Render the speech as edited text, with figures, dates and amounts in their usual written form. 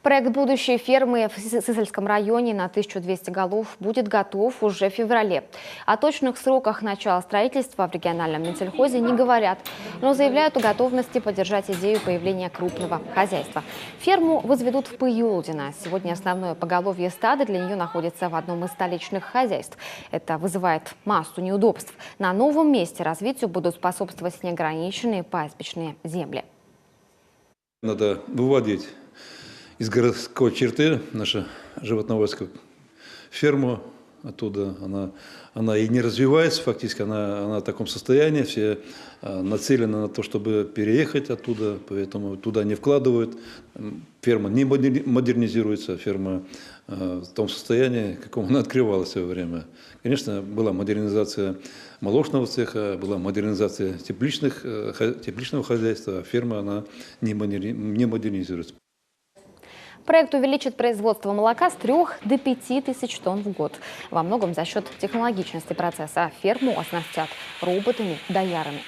Проект будущей фермы в Сысольском районе на 1200 голов будет готов уже в феврале. О точных сроках начала строительства в региональном Минсельхозе не говорят, но заявляют о готовности поддержать идею появления крупного хозяйства. Ферму возведут в Пыюлдино. Сегодня основное поголовье стада для нее находится в одном из столичных хозяйств. Это вызывает массу неудобств. На новом месте развитию будут способствовать неограниченные пастбищные земли. Надо выводить из городской черты нашу животноводческую ферму. Оттуда она и не развивается, фактически она в таком состоянии, все нацелены на то, чтобы переехать оттуда, поэтому туда не вкладывают. Ферма не модернизируется, ферма в том состоянии, каком она открывалась в свое время. Конечно, была модернизация молочного цеха, была модернизация тепличного хозяйства, а ферма она не модернизируется. Проект увеличит производство молока с 3 до 5 тысяч тонн в год. Во многом за счет технологичности процесса. Ферму оснастят роботами-доярами.